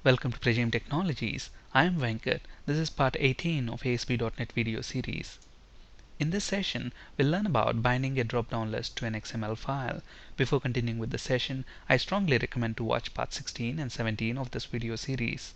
Welcome to Prajim Technologies. I am Venkat. This is part 18 of ASP.NET video series. In this session, we'll learn about binding a drop-down list to an XML file. Before continuing with the session, I strongly recommend to watch part 16 and 17 of this video series.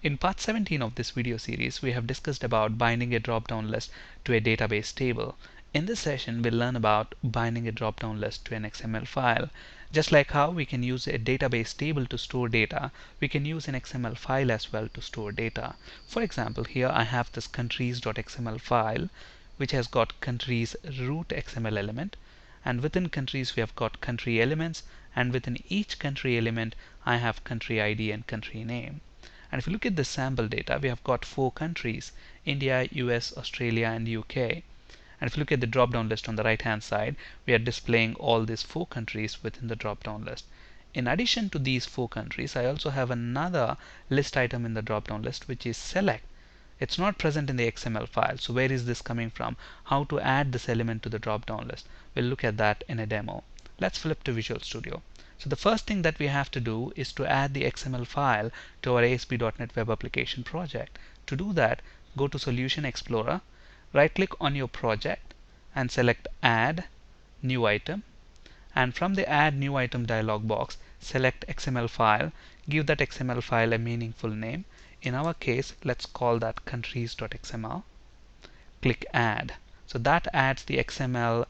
In part 17 of this video series, we have discussed about binding a drop-down list to a database table. In this session, we'll learn about binding a drop-down list to an XML file. Just like how we can use a database table to store data, we can use an XML file as well to store data. For example, here I have this countries.xml file, which has got countries root XML element, and within countries we have got country elements, and within each country element I have country ID and country name. And if you look at the sample data, we have got 4 countries: India, US, Australia, and UK. And if you look at the drop-down list on the right hand side, we are displaying all these 4 countries within the drop-down list. In addition to these 4 countries, I also have another list item in the drop-down list, which is select. It's not present in the XML file. So where is this coming from? How to add this element to the drop-down list? We'll look at that in a demo. Let's flip to Visual Studio. So the first thing that we have to do is to add the XML file to our ASP.NET Web Application project. To do that, go to Solution Explorer, right-click on your project and select Add New Item. And from the Add New Item dialog box, select XML file. Give that XML file a meaningful name. In our case, let's call that countries.xml. Click Add. So that adds the XML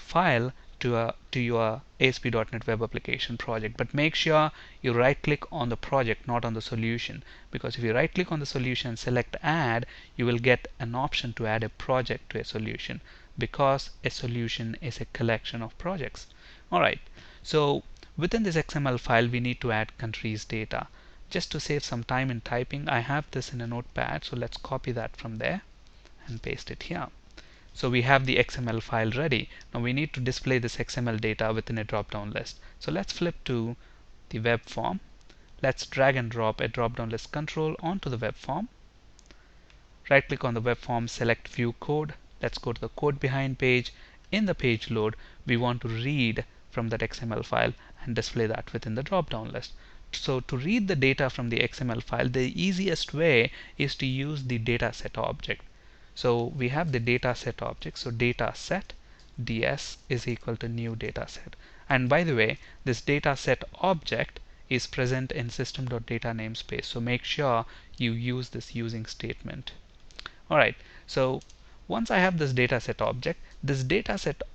file to your ASP.NET Web Application project. But make sure you right-click on the project, not on the solution, because if you right-click on the solution and select Add, you will get an option to add a project to a solution, because a solution is a collection of projects. Alright, so within this XML file, we need to add countries data. Just to save some time in typing, I have this in a notepad, so let's copy that from there and paste it here. So we have the XML file ready. Now we need to display this XML data within a drop-down list. So let's flip to the web form. Let's drag and drop a drop-down list control onto the web form. Right click on the web form, select View Code. Let's go to the code behind page. In the page load, we want to read from that XML file and display that within the drop-down list. So to read the data from the XML file, the easiest way is to use the dataset object. So we have the dataset object. So dataset ds is equal to new dataset. And by the way, this dataset object is present in system.data namespace. So make sure you use this using statement. Alright, so once I have this dataset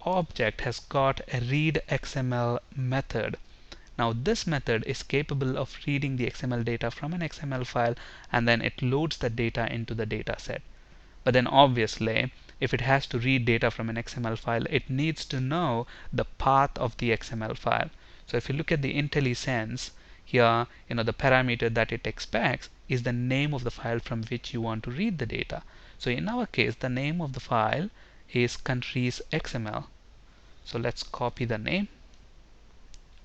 object has got a read XML method. Now this method is capable of reading the XML data from an XML file, and then it loads the data into the dataset. But then obviously, if it has to read data from an XML file, it needs to know the path of the XML file. So if you look at the IntelliSense here, the parameter that it expects is the name of the file from which you want to read the data. So in our case, the name of the file is countries.xml. So let's copy the name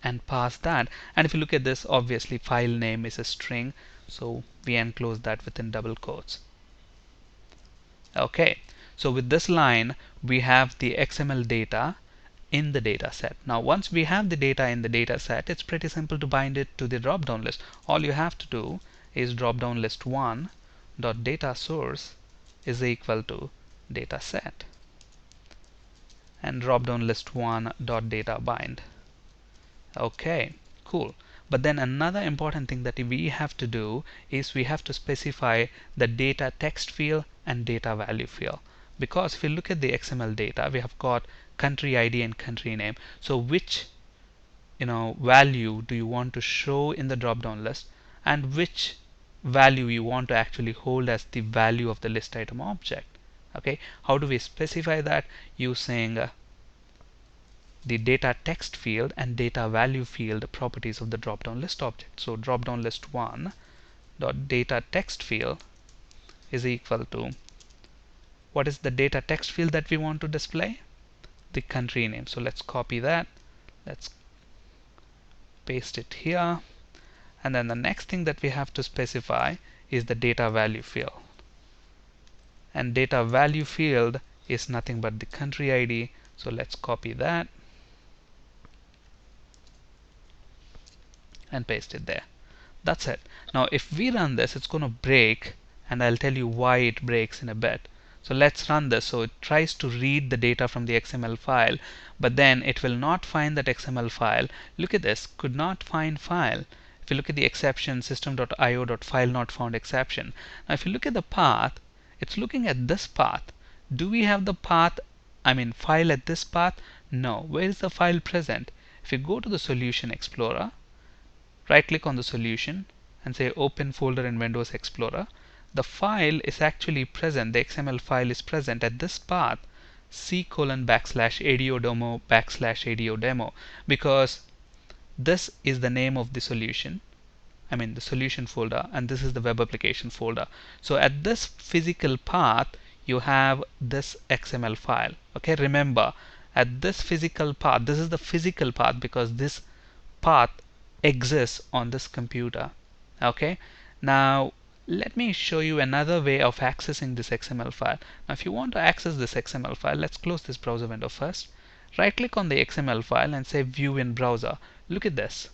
and pass that. And if you look at this, obviously file name is a string, so we enclose that within double quotes. Okay, so with this line, we have the XML data in the data set. Now once we have the data in the data set, it's pretty simple to bind it to the drop-down list. All you have to do is drop-down list 1 dot data source is equal to data set, and drop-down list 1 dot data bind. Okay, cool. But then another important thing that we have to do is we have to specify the data text field and data value field. Because if you look at the XML data, we have got country ID and country name. So which value do you want to show in the drop-down list, and which value you want to actually hold as the value of the list item object? Okay, how do we specify that? Using the data text field and data value field properties of the drop-down list object. So drop-down list 1 dot data text field is equal to, what is the data text field that we want to display? The country name. So let's copy that, let's paste it here, and then the next thing that we have to specify is the data value field. And data value field is nothing but the country ID, so let's copy that and paste it there. That's it. Now if we run this, it's going to break, and I'll tell you why it breaks in a bit. So let's run this. So it tries to read the data from the XML file, but then it will not find that XML file. Look at this, could not find file. If you look at the exception, system.io.file not found exception. Now if you look at the path, it's looking at this path. Do we have the path, file at this path? No. Where is the file present? If you go to the Solution Explorer, right click on the solution and say open folder in Windows Explorer, the file is actually present, the XML file is present at this path c:\/adodemo/adodemo, because this is the name of the solution, the solution folder, and this is the web application folder. So at this physical path you have this XML file. Okay, remember, at this physical path, this is the physical path because this path exists on this computer. Okay, now let me show you another way of accessing this XML file. Now if you want to access this XML file, let's close this browser window first. Right click on the XML file and say view in browser. Look at this.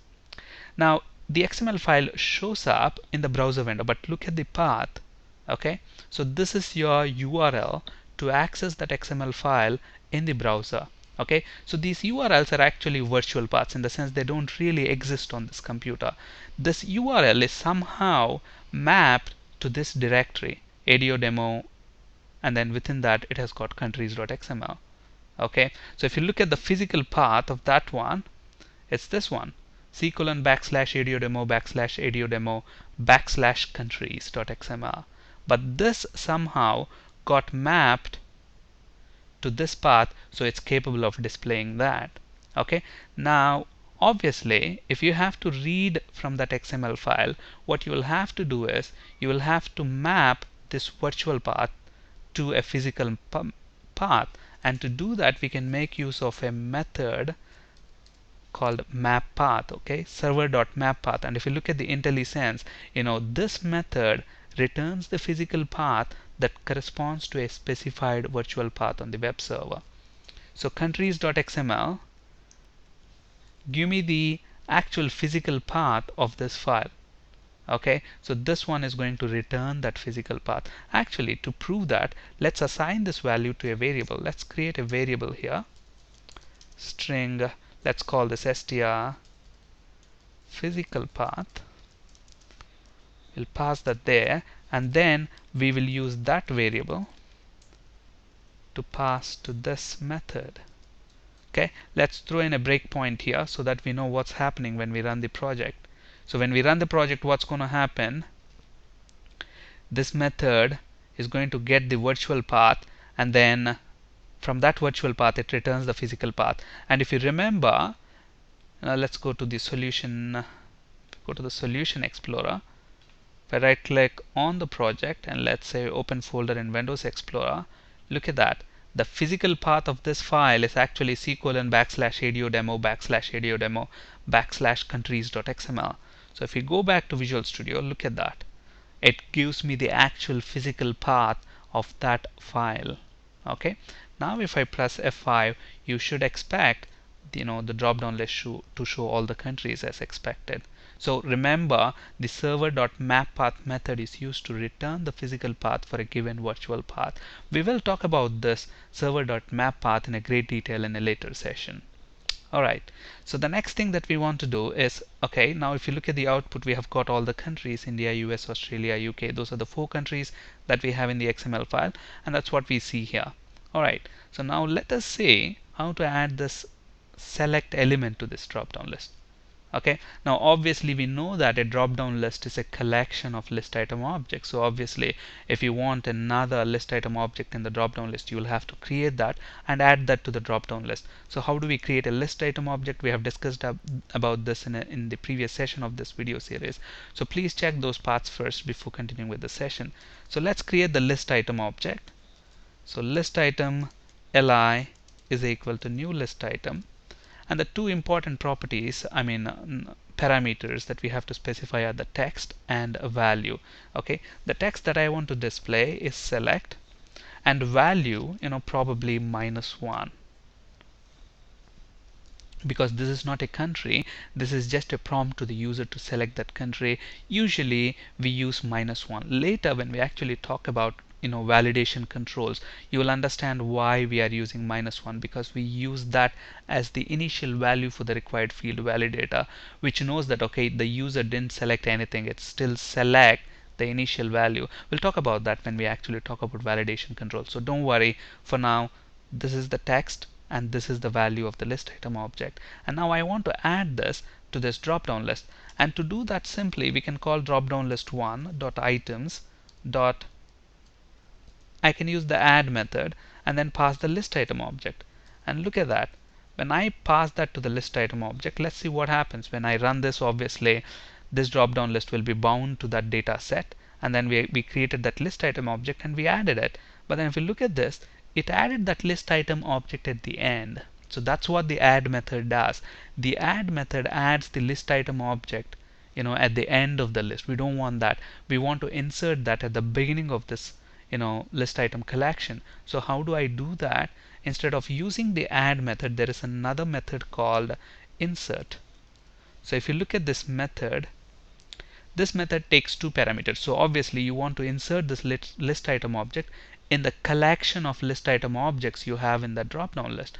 Now the XML file shows up in the browser window, but look at the path. Okay, so this is your URL to access that XML file in the browser. Okay, so these URLs are actually virtual paths in the sense they don't really exist on this computer. This URL is somehow mapped to this directory adodemo, and then within that it has got countries.xml. Okay, so if you look at the physical path of that one, it's this one, c:\/adodemo/adodemo/countries.xml. But this somehow got mapped to this path, so it's capable of displaying that. Okay, now obviously if you have to read from that XML file, what you will have to do is you will have to map this virtual path to a physical path, and to do that we can make use of a method called mapPath. Okay, server.mapPath. And if you look at the IntelliSense, this method returns the physical path that corresponds to a specified virtual path on the web server. So countries.xml, give me the actual physical path of this file. Okay, so this one is going to return that physical path. Actually, to prove that, let's assign this value to a variable. Let's create a variable here, string, let's call this str physical path. We'll pass that there, and then we will use that variable to pass to this method. Okay, let's throw in a breakpoint here so that we know what's happening when we run the project. So when we run the project, what's going to happen? This method is going to get the virtual path, and then from that virtual path it returns the physical path. And if you remember, let's go to the solution Explorer. If I right click on the project and let's say open folder in Windows Explorer, look at that. The physical path of this file is actually c:\/adodemo/adodemo/countries.xml. So if you go back to Visual Studio, look at that. It gives me the actual physical path of that file. Okay, now if I press F5, you should expect the drop down list to show all the countries as expected. So remember, the server.mapPath method is used to return the physical path for a given virtual path. We will talk about this server.mapPath in a great detail in a later session. Alright, so the next thing that we want to do is, okay, now if you look at the output, we have got all the countries: India, US, Australia, UK. Those are the 4 countries that we have in the XML file, and that's what we see here. Alright, so now let us see how to add this select element to this drop down list. Okay, now obviously we know that a drop down list is a collection of list item objects. So obviously if you want another list item object in the drop down list, you will have to create that and add that to the drop down list. So how do we create a list item object? We have discussed about this in the previous session of this video series. So please check those parts first before continuing with the session. So let's create the list item object. So list item li is equal to new list item. And the 2 important properties, parameters that we have to specify are the text and a value. Okay, the text that I want to display is select, and value, probably -1. because this is not a country, this is just a prompt to the user to select that country. Usually we use -1. Later when we actually talk about validation controls, you will understand why we are using -1, because we use that as the initial value for the required field validator, which knows that okay, the user didn't select anything, it still select the initial value. We'll talk about that when we actually talk about validation control, so don't worry. For now, this is the text and this is the value of the list item object, and now I want to add this to this drop down list. And to do that, simply we can call dropdownlist1.items dot I can use the add method and then pass the list item object. And look at that. When I pass that to the list item object, let's see what happens. When I run this, obviously this drop down list will be bound to that data set, and then we created that list item object and we added it. But then if you look at this, it added that list item object at the end. So that's what the add method does. The add method adds the list item object at the end of the list. We don't want that. We want to insert that at the beginning of this list item collection. So how do I do that? Instead of using the add method, there is another method called insert. So if you look at this method takes two parameters. So obviously you want to insert this list item object in the collection of list item objects you have in the drop down list.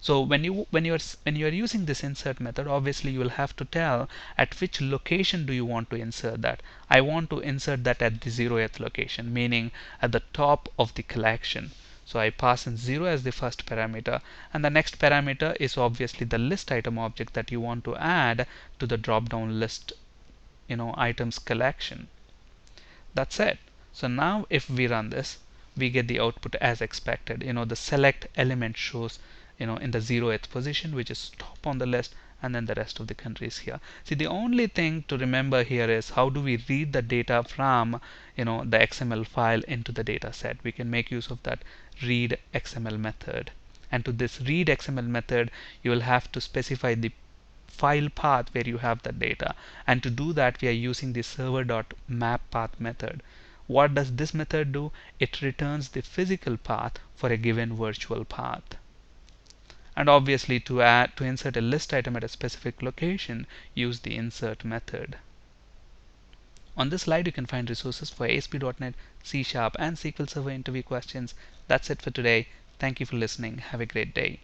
So when you are using this insert method, obviously you will have to tell at which location do you want to insert that. I want to insert that at the 0th location, meaning at the top of the collection. So I pass in 0 as the first parameter, and the next parameter is obviously the list item object that you want to add to the drop down list items collection. That's it. So now if we run this, we get the output as expected. The select element shows in the 0th position, which is top on the list, and then the rest of the countries here. See, the only thing to remember here is how do we read the data from the XML file into the data set. We can make use of that read XML method, and to this read XML method you will have to specify the file path where you have the data, and to do that we are using the server.mapPath method. What does this method do? It returns the physical path for a given virtual path. And obviously to insert a list item at a specific location, use the insert method. On this slide you can find resources for ASP.NET, C# and SQL Server interview questions. That's it for today. Thank you for listening. Have a great day.